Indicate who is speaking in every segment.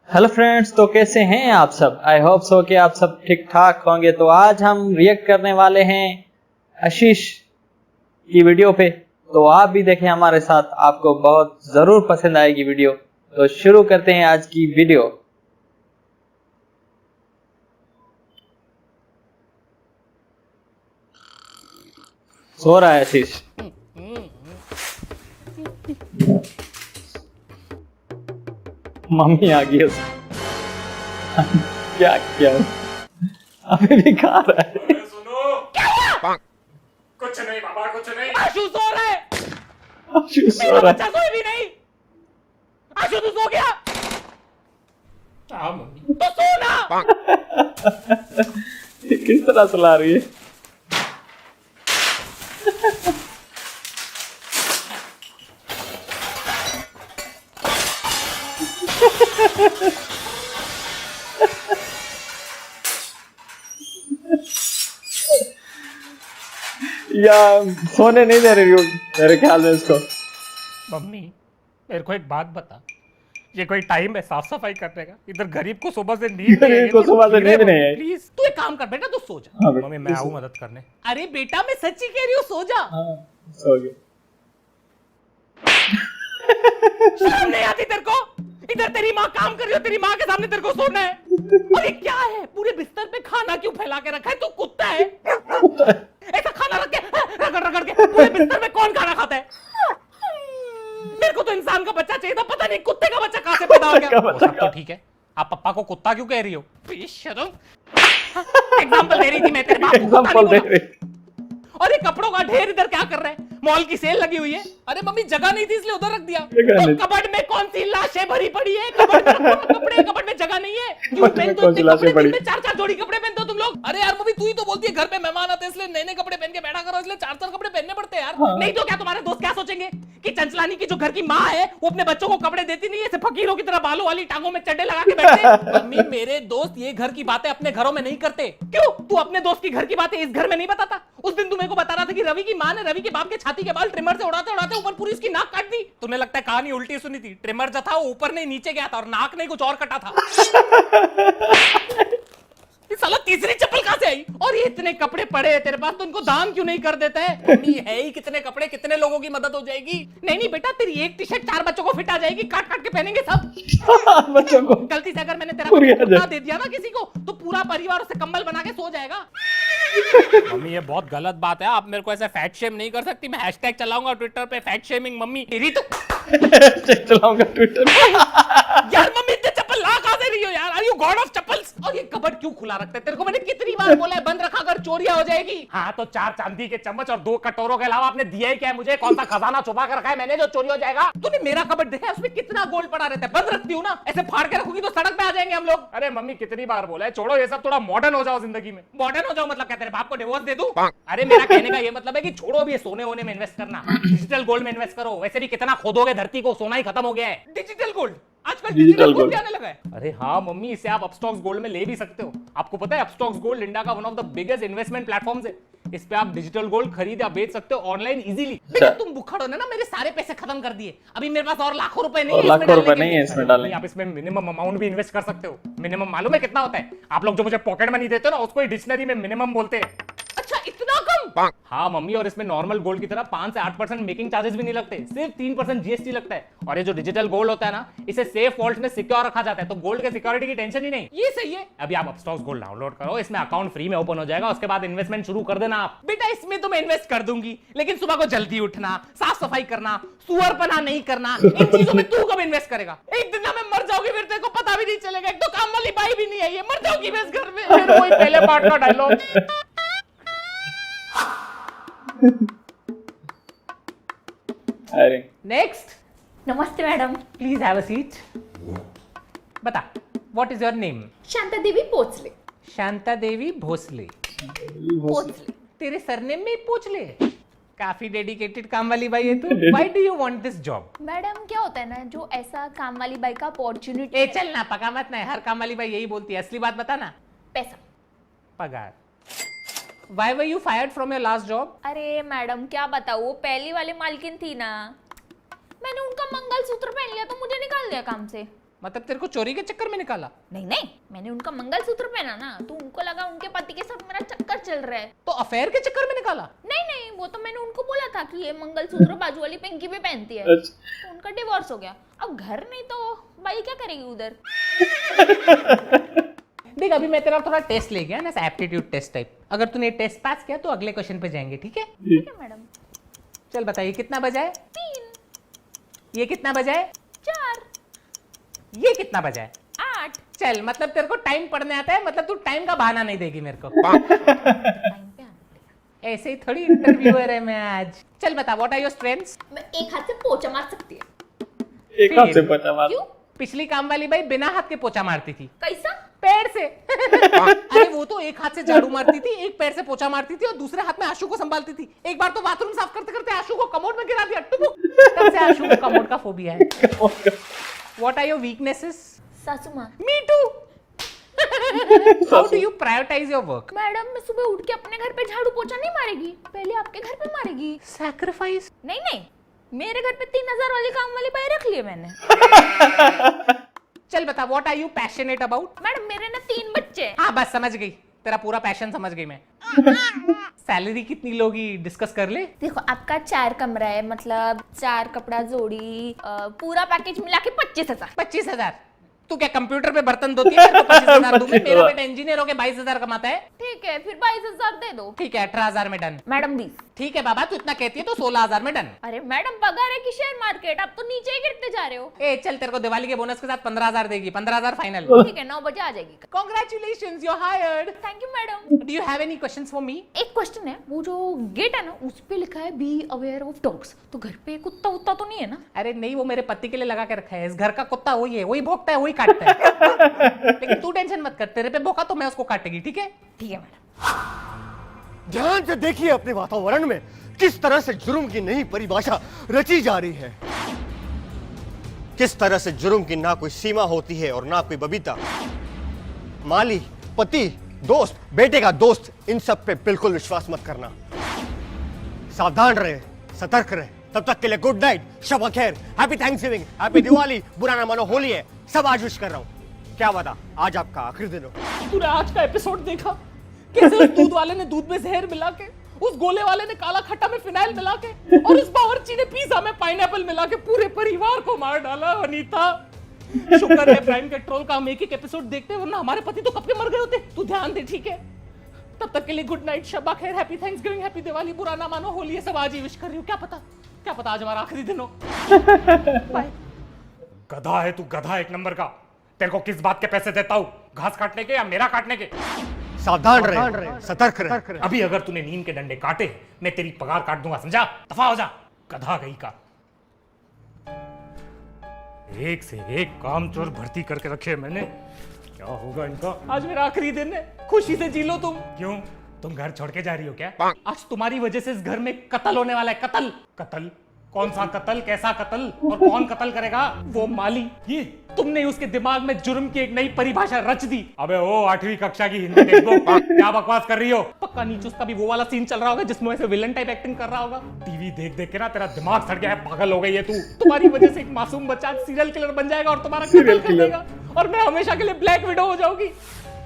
Speaker 1: Hello friends, तो कैसे हैं आप सब। आई होप सो कि आप सब ठीक ठाक होंगे। तो आज हम रिएक्ट करने वाले हैं आशीष की वीडियो पे। तो आप भी देखें हमारे साथ, आपको बहुत ज़रूर पसंद आएगी वीडियो। तो शुरू करते हैं आज की वीडियो। सो रहा है आशीष। मम्मी आ गई उसकी। क्या क्या अभी भी खा रहा है।
Speaker 2: सुनो क्या? कुछ नहीं बाबा, कुछ नहीं।
Speaker 3: आशु सो रहा है।
Speaker 1: आशीष सो
Speaker 3: मेरा
Speaker 1: रहा
Speaker 3: बच्चा सोए भी नहीं। आशु तू सो गया
Speaker 2: हाँ मम्मी।
Speaker 3: तो सो ना।
Speaker 1: है। किस तरह सुला रही है। या सोने नहीं दे रही हो मेरे ख्याल में इसको।
Speaker 2: मम्मी मेरे को एक बात बता, ये कोई टाइम है साफ सफाई करने का? इधर गरीब को सुबह से नींद नहीं
Speaker 1: गरीब को सुबह से नींद नहीं आई।
Speaker 2: प्लीज।
Speaker 3: तू एक काम कर बेटा, तू सो जा।
Speaker 1: हाँ
Speaker 2: मम्मी मैं आऊँ मदद करने?
Speaker 3: अरे बेटा मैं सच्ची कह रही हूँ, सो जा।
Speaker 1: हाँ, सो गया।
Speaker 3: शर्म नहीं आती तेरे को? इधर तेरी माँ काम कर रही हो, तेरी माँ के सामने तेरे को सोना है। और ये क्या है, पूरे बिस्तर पे खाना क्यों फैला के रखा है? तू कुत्ता है? ऐसा खाना रख के रगड़ रगड़ के पूरे बिस्तर में कौन खाना खाता है? मेरे को तो इंसान का बच्चा चाहिए था, पता नहीं कुत्ते का बच्चा कहां से पैदा हो गया।
Speaker 2: वो सब तो ठीक है, आप पप्पा को कुत्ता क्यों कह रही हो?
Speaker 3: बेशरम। एग्जांपल दे रही थी मैं, तेरे बाप को कुत्ता
Speaker 1: एग्जांपल
Speaker 3: नहीं
Speaker 1: दे
Speaker 3: बोला।
Speaker 1: रही।
Speaker 3: और ये कपड़ों का ढेर इधर क्या कर रहे हैं? मॉल की सेल लगी हुई है। अरे मम्मी जगह नहीं थी इसलिए उधर रख दिया।
Speaker 1: जगह नहीं
Speaker 3: तो कबर्ड में कौन सी लाशें भरी पड़ी है? कबर्ड में रखो कपड़े, कबर्ड में जगह नहीं है। क्यों
Speaker 1: कबर्ड में
Speaker 3: पहनते
Speaker 1: कौन सी
Speaker 3: हो
Speaker 1: लाशें
Speaker 3: कपड़े?
Speaker 1: पड़ी?
Speaker 3: दिन में 4-4 जोड़ी कपड़े पहनते हो तुम लोग। अरे यार मम्मी तू ही तो बोलती है घर पे मेहमान आते हैं इसलिए नए नए कपड़े पहन के बैठा करो, इसलिए 4-4 कपड़े पहनने पड़ते हैं यार।
Speaker 1: हाँ।
Speaker 3: नहीं तो क्या तुम्हारे दोस्त क्या सोचेंगे कि चंचलानी की जो घर की माँ है वो अपने बच्चों को कपड़े देती नहीं है, ऐसे फकीरों की तरह बालों वाली टांगों में चड्डे लगा के बैठते हैं। मम्मी मेरे दोस्त ये घर की बातें अपने घरों में नहीं करते। क्यों? तू अपने दोस्त की घर की बातें इस घर में नहीं बताता? उस दिन तू मेरे को बता रहा था कि रवि की माँ ने रवि के बाप के छाती के बाल ट्रिमर से उड़ाते उड़ाते ऊपर पूरी इसकी नाक काट दी। तुम्हें लगता है कहानी उल्टी सुनी थी? ट्रिमर जो था वो ऊपर नहीं नीचे गया था और नाक नहीं कुछ और कटा था। ये साला तीसरी चप्पल कहां से आई? और ये इतने कपड़े पड़े हैं तेरे पास तो इनको दान क्यों नहीं कर देता है? मम्मी है ही कितने कपड़े, कितने लोगों की मदद हो जाएगी। नहीं नहीं बेटा, तेरी एक टी शर्ट 4 बच्चों को फिट आ जाएगी, काट काट के पहनेंगे सब।
Speaker 1: बच्चों को
Speaker 3: गलती से अगर मैंने तेरा
Speaker 1: पूरी आ जाए।
Speaker 3: कुत्ता दे दिया ना किसी को तो पूरा परिवार उसे कंबल बना के सो जाएगा।
Speaker 2: मम्मी ये बहुत गलत बात है, आप मेरे को ऐसे फैट शेम नहीं कर सकती। मैं हैशटैग चलाऊंगा ट्विटर पे फैट शेमिंग मम्मी।
Speaker 3: तेरी तो
Speaker 1: चलाऊंगा ट्विटर।
Speaker 3: यार मम्मी इतने चप्पल ला कहां से रही हो यार? Are you god of chappals? और ये कबर्ड क्यों खुला रखते हैं? तेरे को मैंने कितनी बार बोला है बंद रखा कर, चोरियां हो जाएगी।
Speaker 2: हाँ तो 4 चांदी के चम्मच और 2 कटोरों के अलावा आपने दिया ही क्या है मुझे? कौन सा खजाना छुपा कर रखा है मैंने जो चोरी हो जाएगा?
Speaker 3: तूने मेरा कबर्ड देखा है? उसमें कितना गोल्ड पड़ा रहता है। बंद रखती हूँ ना, ऐसे फाड़ के रखूंगी तो सड़क पे आ जाएंगे हम लोग।
Speaker 2: अरे मम्मी कितनी बार बोला है, छोड़ो ये सब, थोड़ा मॉडर्न हो जाओ जिंदगी में।
Speaker 3: मॉडर्न हो जाओ मतलब क्या, तेरे बाप को डिवोर्स दे दूं? अरे मेरा कहने का ये मतलब है कि छोड़ो भी ये सोने होने में इन्वेस्ट करना, डिजिटल गोल्ड में इन्वेस्ट करो। वैसे भी कितना खोदोगे धरती को, सोना ही खत्म हो गया है। डिजिटल गोल्ड आजकल डिजिटल गोल्ड आने लगा है।
Speaker 2: अरे हाँ मम्मी, इसे आप अपस्टॉक्स गोल्ड में ले भी सकते हो। आपको पता है अपस्टॉक्स गोल्ड इंडिया का one of the biggest investment platforms है। इस पे आप डिजिटल गोल्ड खरीद या बेच सकते हो ऑनलाइन इजीली।
Speaker 3: बेटा तुम बुखाड़ो ने ना मेरे सारे पैसे खत्म कर दिए। अभी मेरे पास और लाखों रुपए नहीं
Speaker 1: और
Speaker 3: है
Speaker 1: लाखों रुपए नहीं है इसमें डालने।
Speaker 2: आप इसमें मिनिमम अमाउंट भी इन्वेस्ट कर सकते हो। मिनिमम मालूम है कितना होता है? आप लोग जो मुझे पॉकेट मनी देते हो ना उसको ही डिक्शनरी में मिनिमम बोलते हैं।
Speaker 3: अच्छा इतना कम?
Speaker 2: हाँ मम्मी, और इसमें नॉर्मल गोल्ड की तरह 5 से 8% मेकिंग चार्जेस भी नहीं लगते, सिर्फ 3% जीएसटी लगता है। और ये जो डिजिटल गोल्ड होता है ना, इसे सेफ वॉल्ट में सिक्योर रखा जाता है, तो गोल्ड के सिक्योरिटी की टेंशन ही नहीं।
Speaker 3: ये सही है।
Speaker 2: अभी आप अपस्टॉक्स गोल्ड डाउनलोड करो, इसमें अकाउंट फ्री में ओपन हो जाएगा, उसके बाद इन्वेस्टमेंट शुरू कर देना आप।
Speaker 3: बेटा इसमें तो मैं इन्वेस्ट कर दूंगी, लेकिन सुबह को जल्दी उठना, साफ सफाई करना, सुअरपना नहीं करना, इन चीजों में तू कब इन्वेस्ट करेगा? एक दिन ना मैं मर जाऊंगी, फिर तेरे को पता भी नहीं चलेगा। एक तो काम वाली बाई भी नहीं आई है, मर जाऊंगी मैं इस घर में।
Speaker 2: फिर वही पहले पार्ट का डायलॉग।
Speaker 1: अरे
Speaker 3: नेक्स्ट।
Speaker 4: नमस्ते madam.
Speaker 3: Please have a seat. बता, what is your name?
Speaker 4: Shanta Devi Pochle.
Speaker 3: Shanta देवी भोसले।
Speaker 4: पोचले।
Speaker 3: तेरे सरनेम में ही पूछ ले। काफी डेडिकेटेड काम वाली बाई है तू। Why do you want this job?
Speaker 4: Madam क्या होता है ना, जो ऐसा काम वाली बाई का अपॉर्चुनिटी।
Speaker 3: ए चल ना, पका मत ना, हर काम वाली बाई यही बोलती है। असली बात बता ना।
Speaker 4: पैसा।
Speaker 3: पगार। Why were you fired from your last job?
Speaker 4: अरे मैडम क्या बताऊँ, वो पहली वाली मालकिन थी ना, मैंने उनका मंगलसूत्र पहन लिया तो मुझे निकाल दिया काम से।
Speaker 3: मतलब तेरे को चोरी के चक्कर में निकाला?
Speaker 4: नहीं नहीं, मैंने उनका मंगलसूत्र पहना ना, तो उनको लगा उनके पति के साथ मेरा चक्कर चल रहा है।
Speaker 3: तो अफेयर के चक्कर में निकाला?
Speaker 4: नहीं नहीं, वो तो मैंने उनको बोला था कि ये मंगलसूत्र बाजू वाली पिंकी भी पहनती है, तो उनका डिवोर्स हो गया। अब घर नहीं तो बाई क्या करेगी उधर।
Speaker 3: देख अभी मैं तेरा थोड़ा टेस्ट ले गया ना, एप्टीट्यूड टेस्ट टाइप। अगर तूने टेस्ट पास किया तो अगले क्वेश्चन पे जाएंगे, ठीक है?
Speaker 4: ठीक है मैडम।
Speaker 3: चल बताइए कितना बजा है?
Speaker 4: 3,
Speaker 3: ये कितना बजा है?
Speaker 4: 4,
Speaker 3: ये कितना बजा है?
Speaker 4: 8।
Speaker 3: चल मतलब तेरे को टाइम पढ़ने आता है, मतलब तू टाइम का बहाना नहीं देगी मेरे को।
Speaker 4: टाइम पे आना।
Speaker 3: ऐसे ही थोड़ी इंटरव्यूअर है मैं आज। चल बता, व्हाट आर योर स्ट्रेंथ्स?
Speaker 4: मैं एक हाथ से पोछा मार सकती है।
Speaker 1: एक हाथ से पता मार।
Speaker 4: क्यों?
Speaker 3: पिछली काम वाली बाई बिना हाथ के पोछा मारती थी।
Speaker 4: कैसा?
Speaker 3: पैर से। अरे वो तो एक हाथ से झाड़ू मारती थी, एक पैर से पोछा मारती थी और दूसरे हाथ में आशु को संभालती थी। एक बार तो बाथरूम साफ करते करते आशु को कमोड में गिरा दिया। तब से आशु को कमोड का फोबिया है। What are your weaknesses?
Speaker 4: सासू माँ।
Speaker 3: Me too. How do you prioritise your work?
Speaker 4: Madam मैं सुबह उठ के अपने घर पे झाड़ू पोछा नहीं मारेगी, पहले आपके घर पे मारेगी।
Speaker 3: सैक्रिफाइस?
Speaker 4: नहीं नहीं, मेरे घर पे 3000 वाली काम वाली बाई रख ली है मैंने।
Speaker 3: चल बता, what are you passionate about?
Speaker 4: Madam मेरे ना 3 बच्चे हैं।
Speaker 3: हाँ बस समझ गई, तेरा पूरा पैशन समझ गई मैं। सैलरी कितनी लोगी डिस्कस कर ले।
Speaker 4: देखो आपका 4 कमरा है, मतलब 4 कपड़ा जोड़ी, पूरा पैकेज मिला के 25,000।
Speaker 3: 25,000? तू क्या कंप्यूटर पे बर्तन धोती है? 25,000 दूं मैं? मेरा बेटा इंजीनियर होके 22,000 कमाता है।
Speaker 4: ठीक है फिर 22,000 दे दो।
Speaker 3: ठीक है 18,000 में डन।
Speaker 4: मैडम 20।
Speaker 3: ठीक है बाबा, तू इतना कहती है तो 16,000 में डन।
Speaker 4: अरे मैडम पगार है कि शेयर मार्केट, आप तो नीचे ही गिरते जा रहे हो।
Speaker 3: ए चल, तेरे को दिवाली के बोनस के साथ 15,000 देगी। 15,000 फाइनल।
Speaker 4: ठीक है 9 बजे आ जाएगी।
Speaker 3: Congratulations, you are hired.
Speaker 4: Thank you madam.
Speaker 3: Do you have any questions for me?
Speaker 4: एक क्वेश्चन है, वो जो गेट है ना उस पे लिखा है बी अवेयर ऑफ डॉग्स, तो घर पे कुत्ता उत्ता तो नहीं है ना?
Speaker 3: अरे नहीं, वो मेरे पति के लिए लगा के रखा है। इस घर का कुत्ता वही है, वही भौंकता है, वही काटता है। लेकिन तू टेंशन मत कर, तेरे पे भौंका तो मैं उसको काटेगी, ठीक है?
Speaker 4: ठीक है मैडम।
Speaker 5: ध्यान से देखिए अपने वातावरण में किस तरह से जुर्म की नई परिभाषा रची जा रही है। किस तरह से जुर्म की ना कोई सीमा होती है और ना कोई बबीता। माली, पति, दोस्त, बेटे का दोस्त, इन सब पे बिल्कुल विश्वास मत करना। सावधान रहे, सतर्क रहे। तब तक के लिए गुड नाइट, शब खैर, हैप्पी थैंक्सगिविंग, हैप्पी दिवाली। बुरा ना मानो, होली है, सब आज विश कर रहा हूं। क्या बता, आज आपका आखिरी दिन हो।
Speaker 3: तूने आज का एपिसोड देखा? कैसे उस दूध वाले ने दूध में जहर मिला के, उस गोले वाले ने काला खट्टा में फिनाइल मिला के, और उस बावर्ची ने पिज्जा में पाइनएप्पल मिला के पूरे परिवार को मार डाला। अनीता, शुक्र है प्राइम के ट्रोल का हम एक एपिसोड देखते, वरना हमारे पति तो कब के मर गए होते। तू ध्यान दे, ठीक है? तब तक के लिए गुड नाइट, शब्बा खैर, हैप्पी थैंक्सगिविंग, हैप्पी दिवाली। बुरा ना मानो, होली है, सब आज ही विश कर रही हूँ। क्या पता आज हमारा आखिरी दिन हो। बाय।
Speaker 2: गधा है तू, गधा एक नंबर का। तेरे को किस बात के पैसे देता हूँ, घास काटने के या मेरा काटने के?
Speaker 5: सावधान रहे, सतर्क रहे।
Speaker 2: अभी अगर तूने नीम के डंडे काटे, मैं तेरी पगार काट दूंगा, समझा? दफा हो जा, गधा गई का। एक से एक कामचोर भर्ती करके रखे मैंने। क्या होगा इनका?
Speaker 3: आज मेरा आखिरी दिन है, खुशी से जी लो तुम।
Speaker 2: क्यों, तुम घर छोड़ के जा रही हो क्या?
Speaker 3: आज तुम्हारी वजह से इस घर में कत्ल होने वाला है। कत्ल।
Speaker 2: कत्ल? कौन सा कत्ल, कैसा कत्ल, और कौन कत्ल करेगा?
Speaker 3: वो माली,
Speaker 2: ये
Speaker 3: तुमने उसके दिमाग में जुर्म की एक नई परिभाषा रच दी।
Speaker 2: अबे ओ 8वीं कक्षा की हिंदी टेक्स्ट बुक, क्या बकवास कर रही हो?
Speaker 3: पक्का नीचे उसका भी वो वाला सीन चल रहा होगा जिसमें ऐसे विलन टाइप एक्टिंग कर रहा होगा।
Speaker 2: टीवी देख देख के ना तेरा दिमाग सड़ गया है, पागल हो गई है तू।
Speaker 3: तुम्हारी वजह से एक मासूम बच्चा सीरियल किलर बन जाएगा और तुम्हारा कत्ल कर देगा, और मैं हमेशा के लिए ब्लैक विडो हो जाऊंगी।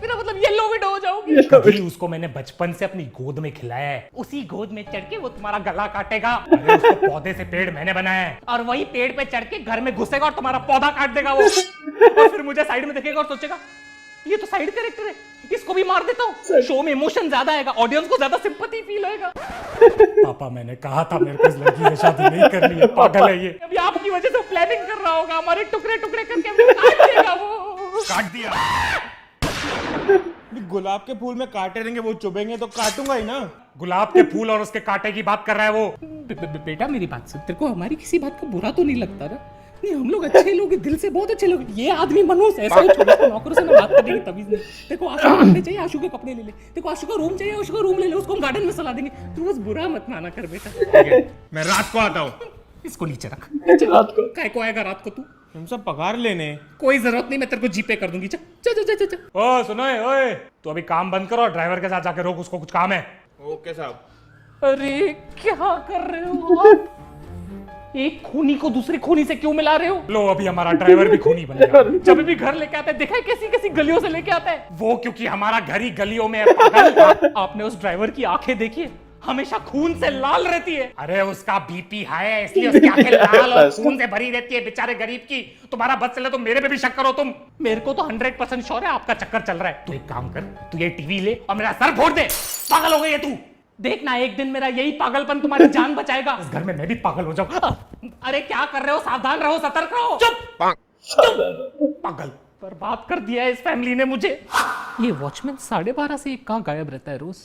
Speaker 3: मेरा मतलब येलो विडो हो जाऊंगी।
Speaker 2: कभी उसको मैंने बचपन से अपनी गोद में खिलाया है।
Speaker 3: उसी गोद में चढ़ के वो तुम्हारा गला काटेगा,
Speaker 2: अरे उसको पौधे से पेड़ मैंने बनाया है।
Speaker 3: और वही पेड़ पे चढ़ के घर में घुसेगा और तुम्हारा पौधा काट देगा वो। और फिर मुझे साइड में देखेगा और सोचेगा ये तो साइड कैरेक्टर है, इसको भी मार देता हूँ। शो में इमोशन ज्यादा आएगा, ऑडियंस को ज्यादा सिंपैथी फील होएगा।
Speaker 2: पापा मैंने कहा था मेरे को इस लड़की से शादी नहीं करनी है, पागल है ये।
Speaker 3: अभी आपकी वजह से प्लानिंग कर रहा होगा, हमारे टुकड़े टुकड़े करके हमें काट देगा वो।
Speaker 2: काट दिया।
Speaker 6: गुलाब के फूल में कांटे रहेंगे, वो चुभेंगे तो काटूंगा ही ना।
Speaker 2: गुलाब के फूल और उसके कांटे की बात कर रहा है वो।
Speaker 3: बेटा मेरी बात सुन, तेरे को हमारी किसी बात का बुरा तो नहीं लगता ना? नहीं, हम लोग अच्छे लोग, दिल से बहुत अच्छे लोग। ये आदमी मनोज ऐसा ही छोटा सा नौकरों से ना बात करने की तमीज नहीं। देखो आशु को कपड़े चाहिए, आशु के कपड़े ले ले। देखो आशु का रूम चाहिए, आशु का रूम ले ले। उसको हम गार्डन में सला देंगे। तू बस बुरा मत माना कर बेटा।
Speaker 2: मैं रात को आता हूँ।
Speaker 3: इसको नीचे रख।
Speaker 1: रात को
Speaker 3: काय को आएगा रात को तू?
Speaker 6: हम सब पगार लेने।
Speaker 3: कोई जरूरत नहीं, मैं तेरे को जीपे कर दूंगी। चल चल चल चल।
Speaker 2: ओ सुनो ओए, तू अभी काम बंद करो, ड्राइवर के साथ जाके रोक, उसको कुछ काम है।
Speaker 6: ओके साहब।
Speaker 3: अरे क्या कर रहे हो आप? एक खूनी को दूसरे खूनी से क्यों मिला रहे हो? लो अभी हमारा ड्राइवर भी खूनी बन गया। जब भी घर लेके आता है देखा है कैसी कैसी गलियों से लेके आता है वो, क्योंकि हमारा घर ही गलियों में है पागल। आपने उस ड्राइवर की आंखें देखी, हमेशा खून से लाल रहती है। अरे उसका बीपी हाई है इसलिए उसकी आंखें लाल और खून से भरी रहती है बेचारे गरीब की। तुम्हारा बस चले तो मेरे पे भी शक करो तुम। मेरे को तो 100% श्योर है आपका चक्कर चल रहा है। तू एक काम कर, तू ये टीवी ले और मेरा सर फोड़ दे। पागल हो गई है तू। देखना एक दिन मेरा यही पागलपन तुम्हारी जान बचाएगा। इस घर में मैं भी पागल हो जाऊं। अरे क्या कर रहे हो? सावधान रहो, सतर्क रहो। चुप पागल, बर्बाद कर दिया है इस फैमिली ने मुझे। ये वॉचमैन 12:30 से कहाँ गायब रहता है रोज?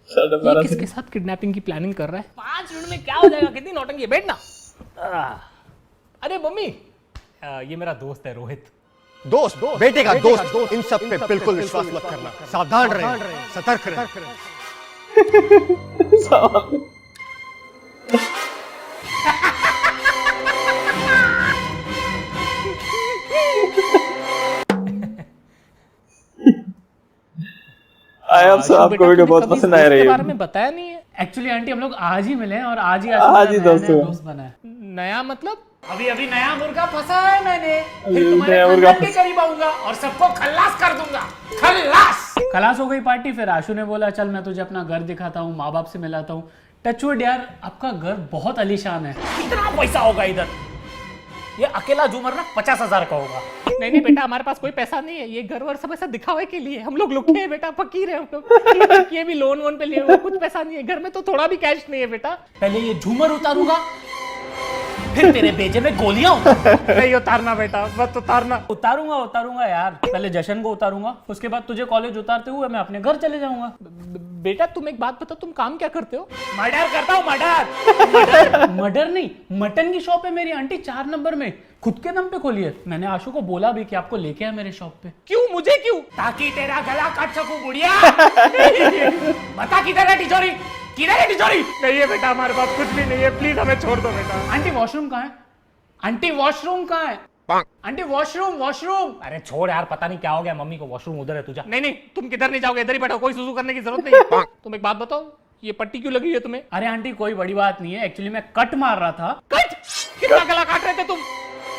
Speaker 3: ये किसके साथ किडनैपिंग की प्लानिंग कर रहा है? 5 मिनट में क्या हो जाएगा? कितनी नौटंकी है, बैठना। अरे मम्मी, ये मेरा दोस्त है रोहित।
Speaker 5: दोस्त, बेटे का दोस्त, इन सब पे बिल्कुल विश्वास मत करना। सावधान रहे, सतर्क रहे।
Speaker 1: आई होप सो आपको वीडियो बहुत पसंद आ रही है।
Speaker 3: बारे में बताया नहीं है।
Speaker 7: एक्चुअली आंटी हम लोग आज ही मिले हैं और आज ही
Speaker 1: दोस्त
Speaker 7: बना है।
Speaker 3: नया मतलब?
Speaker 7: अभी नया मुर्गा फंसा है मैंने, फिर
Speaker 1: नया
Speaker 7: तुम्हारे
Speaker 1: मुर्गा
Speaker 7: खानदान के करीब आऊंगा और सबको खल्लास कर दूंगा। खलास हो गई पार्टी। फिर आशु ने बोला चल मैं तुझे अपना घर दिखाता हूँ, माँ बाप से मिलाता हूँ। टचवुड यार, आपका घर बहुत आलीशान है।
Speaker 3: कितना पैसा होगा इधर? ये अकेला झूमर ना 50,000 का होगा। नहीं बेटा, हमारे पास कोई पैसा नहीं है। ये घर वर सब ऐसा दिखावे के लिए। हम लोग लुखे हैं बेटा, फकीर है हम लोग। ये भी लोन वोन पे लिए हुए, कुछ पैसा नहीं है घर में, तो थोड़ा भी कैश नहीं है बेटा। पहले ये झूमर उतारूंगा, फिर तेरे बेजे में गोलियां नहीं उतारना बेटा, बस उतारना।
Speaker 7: उतारूंगा यार। पहले जशन को उतारूंगा, उसके बाद तुझे कॉलेज उतारते हुए मैं अपने घर चले जाऊंगा।
Speaker 3: बेटा तुम एक बात बताओ, तुम काम क्या करते हो? मर्डर करता हूँ, मर्डर।
Speaker 7: मर्डर नहीं, मटन की शॉप है मेरी आंटी 4 नंबर में, खुद के दम पे खोली है। मैंने आशु को बोला भी कि आपको लेके आए मेरे शॉप पे।
Speaker 3: क्यों? मुझे क्यों? ताकि तेरा गला काट सकूं बुढ़िया। बता किधर है तिजोरी? किधर है तिजोरी? नहीं है बेटा, हमारे पास कुछ भी नहीं है, प्लीज हमें छोड़ दो बेटा।
Speaker 7: आंटी वॉशरूम कहाँ है? आंटी वॉशरूम कहाँ है? Aunty washroom.
Speaker 3: अरे छोड़ यार, पता नहीं क्या हो गया मम्मी को। वॉशरूम उधर है, तुझा। नहीं तुम किधर नहीं जाओगे, इधर ही बैठो, कोई सुसु करने की जरूरत नहीं। तुम एक बात बताओ, ये पट्टी क्यों लगी है तुम्हें?
Speaker 7: अरे आंटी कोई बड़ी बात नहीं है, एक्चुअली मैं कट मार रहा था।
Speaker 3: कट? कितना गला काट रहे थे तुम?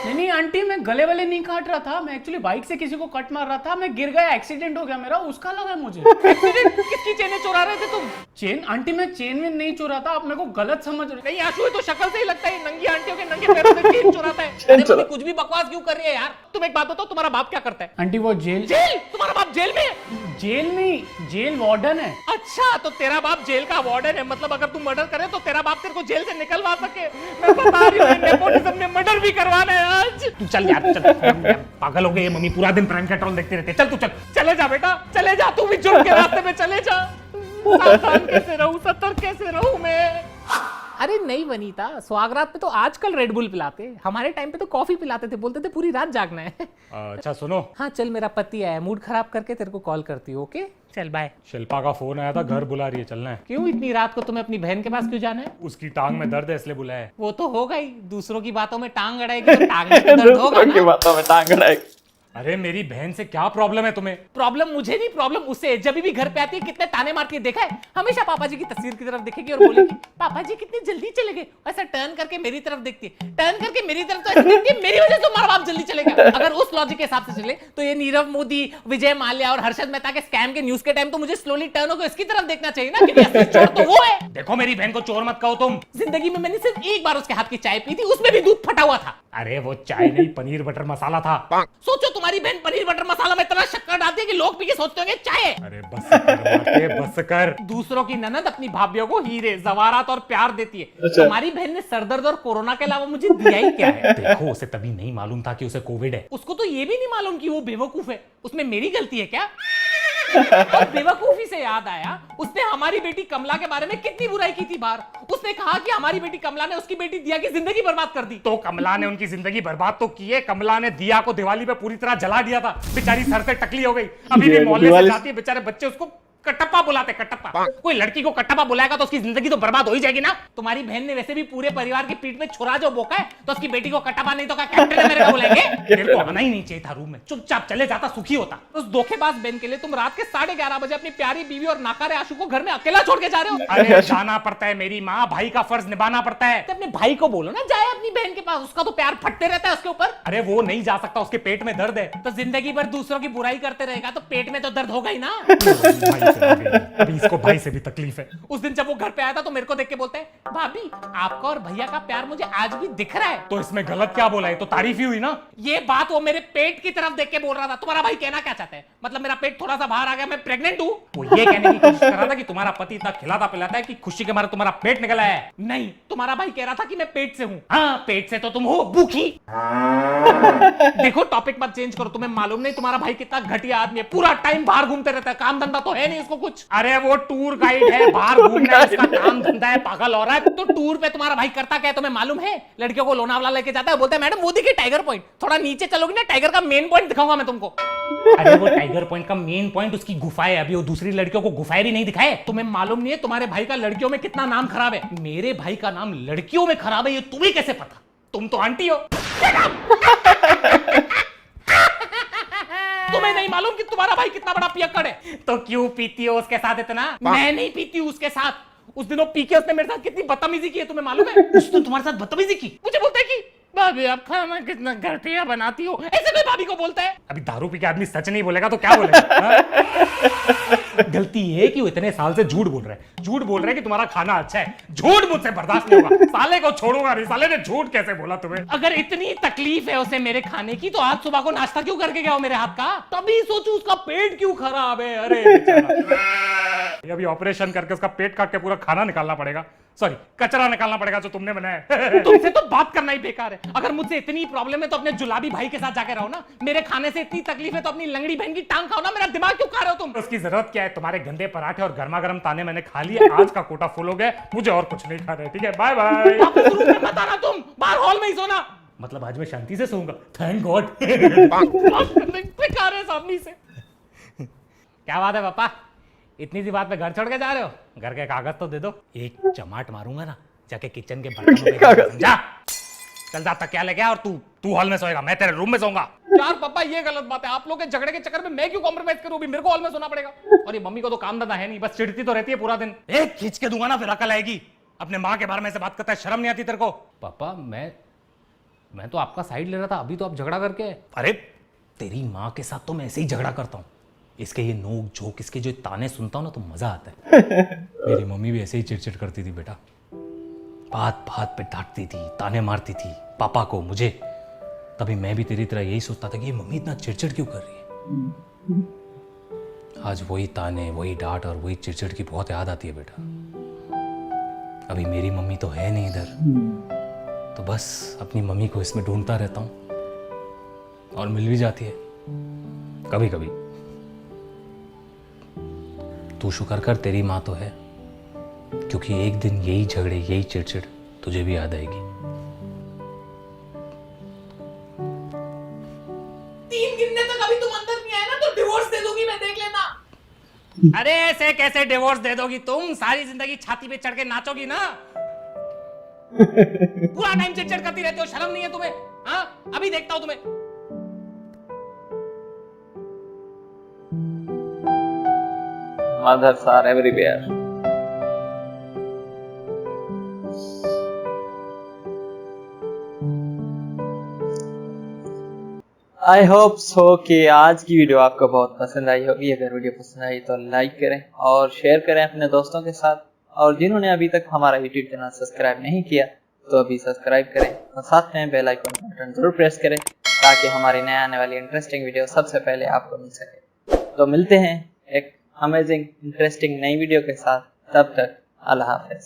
Speaker 7: नहीं आंटी, मैं गले वाले नहीं काट रहा था। मैं एक्चुअली बाइक से किसी को कट मार रहा था, मैं गिर गया, एक्सीडेंट हो गया मेरा, उसका लगा मुझे।
Speaker 3: एक्सीडेंट? किसकी चेनें चुरा रहे थे तुम?
Speaker 7: चेन? आंटी मैं चेन में नहीं चुरा था, आप मेरे को गलत समझ रहे।
Speaker 3: नहीं आशु, तो शक्ल से ही लगता है नंगी आंटियों के नंगे पैरों से चेन चुराता है। अरे मम्मी कुछ भी बकवास क्यों कर रही है यार? तुम एक बात बताओ, तुम्हारा बाप क्या करता है?
Speaker 7: आंटी वो जेल
Speaker 3: तुम्हारा बाप जेल में है?
Speaker 7: जेल नहीं, जेल वार्डन है।
Speaker 3: अच्छा, तो तेरा बाप जेल का वार्डन है। मतलब अगर तुम मर्डर करे तो तेरा बाप तेरे को जेल से निकलवा सके। मैं बता रही हूँ, नेपोटिज्म में मर्डर भी करवाना है आज। तू चल यार, चल। पागल हो गई मम्मी, पूरा दिन प्राइम पेट्रोल देखते रहते। चल तू चल, चले जा बेटा, चले जा। तू भी जुर्म के रास्ते में चले जा। सावधान कैसे रहूं, सतर्क कैसे रहूं मैं? अरे नहीं वनीता, स्वागरात पे तो आजकल रेड बुल पिलाते, हमारे टाइम पे तो कॉफी पिलाते थे, बोलते थे पूरी रात जागना है।
Speaker 2: अच्छा सुनो,
Speaker 3: हाँ चल, मेरा पति आया, मूड खराब करके तेरे को कॉल करती हूँ। ओके चल बाय।
Speaker 2: शिल्पा का फोन आया था, घर बुला रही है, चलना है।
Speaker 3: क्यों इतनी रात को तुम्हें अपनी बहन के पास क्यों जाना है?
Speaker 2: उसकी टांग में दर्द है इसलिए बुलाया है।
Speaker 3: वो तो होगा ही, दूसरों की बातों में टांग अड़ाएगी तो टांग में तो दर्द होगा ना।
Speaker 1: बातों में टांग अड़ाएगी।
Speaker 2: अरे मेरी बहन से क्या प्रॉब्लम है तुम्हें?
Speaker 3: प्रॉब्लम मुझे नहीं, प्रॉब्लम उससे। जब भी घर पे आती है कितने ताने मारती है, देखा है? हमेशा पापा जी की तस्वीर की तरफ देखेगी और बोलेगी पापा जी कितनी जल्दी चले गए। ऐसा टर्न करके मेरी तरफ देखती है, टर्न करके मेरी तरफ, तो ऐसे देखती है मेरी वजह से तुम्हारा बाप जल्दी चले गया। अगर उस लॉजिक के हिसाब से चले तो ये नीरव मोदी, विजय माल्या और हर्षद मेहता के स्कैम के न्यूज के टाइम तो मुझे स्लोली टर्न होकर इसकी तरफ देखना चाहिए ना, क्योंकि असली चोर तो वो है।
Speaker 2: देखो मेरी बहन को चोर मत कहो तुम।
Speaker 3: जिंदगी में मैंने सिर्फ एक बार उसके हाथ की चाय पी थी, उसमें भी दूध फटा हुआ था।
Speaker 2: अरे वो चाय नहीं, पनीर बटर मसाला था।
Speaker 3: सोचो तुम्हारी बहन पनीर बटर मसाला में इतना शक्कर डालती है कि लोग पी के सोचते होंगे चाय है।
Speaker 2: अरे बस कर माते, बस कर।
Speaker 3: दूसरों की ननद अपनी भाभीियों को हीरे, जवारात और प्यार देती है। हमारी बहन ने सरदर्द और कोरोना के अलावा मुझे दिया ही क्या है?
Speaker 2: देखो उसे तभी नहीं मालूम था कि उसे कोविड है।
Speaker 3: उसको तो ये भी नहीं मालूम कि वो बेवकूफ है। उसमें मेरी गलती है क्या? और बेवकूफी से याद आया, उसने हमारी बेटी कमला के बारे में कितनी बुराई की थी बाहर। उसने कहा कि हमारी बेटी कमला ने उसकी बेटी दिया की जिंदगी बर्बाद कर दी।
Speaker 2: तो कमला ने उनकी जिंदगी बर्बाद तो की है। कमला ने दिया को दिवाली पे पूरी तरह जला दिया था, बेचारी सर से टकली हो गई, अभी भी मोहल्ले से जाती है, बेचारे बच्चे उसको कटप्पा बुलाते, कटप्पा। कोई लड़की को कटप्पा बुलाएगा तो उसकी जिंदगी तो बर्बाद हो ही जाएगी ना। तुम्हारी बहन ने वैसे भी पूरे परिवार की पीठ में छुरा जो बोका है, तो उसकी बेटी को कटप्पा नहीं तो क्या कैप्टन अमेरिका बुलाएंगे? तेरे को आना ही नहीं चाहिए था रूम में, चुपचाप चले जाता, सुखी होता। उस धोखेबाज बहन के लिए तुम रात के 11:30 बजे अपनी प्यारी बीवी और नाकारे आशु को घर में अकेला छोड़ के जा रहे हो। अरे जाना पड़ता है मेरी माँ, भाई का फर्ज निभाना पड़ता है। तो अपने भाई को बोलो ना जाए अपनी बहन के पास, उसका तो प्यार फटते रहता है उसके ऊपर। अरे वो नहीं जा सकता, उसके पेट में दर्द है। तो जिंदगी भर दूसरों की बुराई करते रहेगा तो पेट में तो दर्द होगा ही ना। अभी इसको भाई से भी तकलीफ है। उस दिन जब वो घर पे आया था तो मेरे को देख के बोलते हैं, भाभी आपका और भैया का प्यार मुझे आज भी दिख रहा है। तो इसमें गलत क्या बोला है? तो तारीफ ही हुई ना। ये बात वो मेरे पेट की तरफ देख के बोल रहा था। तुम्हारा भाई कहना क्या चाहता है? मतलब मेरा पेट थोड़ा सा बाहर आ गया, मैं प्रेग्नेंट हूँ? वो ये कहने की कोशिश कर रहा था कि तुम्हारा पति इतना खिलाता पिलाता है कि खुशी के मारे तुम्हारा पेट निकला है। नहीं, तुम्हारा भाई कह रहा था कि मैं पेट से हूँ। हाँ, पेट से तो तुम हो भूखी। देखो टॉपिक मत चेंज करो। तुम्हें मालूम नहीं तुम्हारा भाई कितना घटिया आदमी है, पूरा टाइम बाहर घूमते रहता है, काम धंधा तो है नहीं उसको कुछ। अरे वो टूर गाइड है, बाहर घूमना उसका काम धंधा है, पागल हो रहा है। तो टूर पे तुम्हारा भाई करता क्या है तुम्हें मालूम है? लड़कियों को लोनावाला लेके जाता है, बोलता है मैडम वो देखिए टाइगर पॉइंट, थोड़ा नीचे चलोगी ना टाइगर का मेन पॉइंट दिखाऊंगा मैं तुमको। अरे वो टाइगर पॉइंट का मेन पॉइंट उसकी गुफाएं, अभी वो दूसरी लड़कियों को गुफाएं भी नहीं दिखाए। तुम्हें मालूम नहीं है तुम्हारे भाई का लड़कियों में कितना नाम खराब है? मेरे भाई का नाम लड़कियों में खराब है, ये तुम्हें कैसे पता? तुम तो आंटी हो। तुम्हें नहीं मालूम कि तुम्हारा भाई कितना बड़ा पियक्कड़ है? तो क्यों पीती हो उसके साथ इतना? मैं नहीं पीती हूँ उसके साथ। उस दिन वो पी के उसने मेरे साथ कितनी बदतमीजी की है तुम्हें मालूम है? उस दिन तुम्हारे साथ बदतमीजी की, मुझे बोलता है कि भाभी आप खाना कितना घटिया बनाती हो, ऐसे कोई भाभी को बोलता है? अभी दारू पी के आदमी सच नहीं बोलेगा तो क्या बोलेगा? गलती ये है कि वो इतने साल से झूठ बोल रहा है, झूठ बोल रहा है कि तुम्हारा खाना अच्छा है। झूठ मुझसे बर्दाश्त नहीं होगा, साले को छोड़ूंगा नहीं। साले ने झूठ कैसे बोला तुम्हें? अगर इतनी तकलीफ है उसे मेरे खाने की तो आज सुबह को नाश्ता क्यों करके गया हो मेरे हाथ का? तभी सोचू उसका पेट क्यों खराब है। अरे अभी ऑपरेशन करके उसका पेट काट के पूरा खाना निकालना पड़ेगा, सॉरी कचरा निकालना पड़ेगा जो तुमने बनाया है। तुमसे तो बात करना ही बेकार है। अगर मुझसे इतनी प्रॉब्लम है तो अपने जुलाबी भाई के साथ जाके रहो ना। मेरे खाने से इतनी तकलीफ है तो अपनी लंगड़ी बहन की टांग खाओ ना। मेरा दिमाग क्यों खा रहे हो तुम? उसकी जरूरत क्या है? तुम्हारे गंदे पराठे और गर्मा गर्म ताने मैंने खा लिए, आज का कोटा फुल हो गया, मुझे और कुछ नहीं खा रहे। ठीक है, बाय बाय। मत आना तुम, बाहर हॉल में ही सोना। मतलब आज मैं शांति से सोऊंगा, थैंक गॉड। बेकार है सामने से। क्या बात है पापा, इतनी सी बात पे घर छोड़ के जा रहे हो? घर के कागज तो दे दो। एक चमाट मारूंगा ना जाके किचन के बर्तनों पे। जा चल जा, तकिया लेके आ और तू हॉल में सोएगा, मैं तेरे रूम में सोऊंगा। यार पापा ये गलत बात है, आप लोग के झगड़े के चक्कर में मैं क्यों कॉम्प्रोमाइज करूं? मेरे को हॉल में सोना पड़ेगा। और ये मम्मी को तो काम धंधा है नहीं, बस चिढ़ती तो रहती है पूरा दिन। एक खींच के दूंगा ना फिर अकल आएगी। अपने माँ के बारे में से बात करता है, शर्म नहीं आती तेरे को? पापा मैं तो आपका साइड ले रहा था, अभी तो आप झगड़ा करके। अरे तेरी माँ के साथ तो मैं ऐसे ही झगड़ा करता हूँ, इसके ये नोक झोंक, इसके जो ताने सुनता हूँ ना तो मजा आता है। मेरी मम्मी भी ऐसे ही चिड़चिड़ करती थी बेटा, बात बात पे डांटती थी, ताने मारती थी पापा को, मुझे। तभी मैं भी तेरी तरह यही सोचता था कि ये मम्मी इतना चिड़चिड़ क्यों कर रही है। आज वही ताने, वही डांट और वही चिड़चिड़ की बहुत याद आती है बेटा। अभी मेरी मम्मी तो है नहीं इधर, तो बस अपनी मम्मी को इसमें ढूंढता रहता हूँ और मिल भी जाती है कभी कभी। तू शुक्र कर तेरी माँ तो है, क्योंकि एक दिन यही झगड़े, यही चिड़चिड़ तुझे भी याद आएगी।
Speaker 3: 3 गिनने तक अभी तुम अंदर नहीं आए ना तो डिवोर्स दे दूंगी मैं, देख लेना।
Speaker 2: अरे ऐसे कैसे डिवोर्स दे दोगी तुम? सारी जिंदगी छाती पे चढ़ के नाचोगी ना। पूरा टाइम चिड़चिड़ करती रहते हो, शर्म नहीं है तुम्हें? हाँ, अभी देखता हूं तुम्हें।
Speaker 1: Mothers are everywhere. I hope so कि आज की वीडियो आपको बहुत पसंद आई होगी। अगर वीडियो पसंद आई तो लाइक करें और शेयर करें अपने दोस्तों के साथ, और जिन्होंने अभी तक हमारा यूट्यूब चैनल सब्सक्राइब नहीं किया तो अभी सब्सक्राइब करें और साथ में बेल आइकन बटन जरूर प्रेस करें ताकि हमारी नए आने वाली इंटरेस्टिंग वीडियो सबसे पहले आपको मिल सके। तो मिलते हैं एक अमेजिंग इंटरेस्टिंग नई वीडियो के साथ, तब तक अल्लाह हाफिज।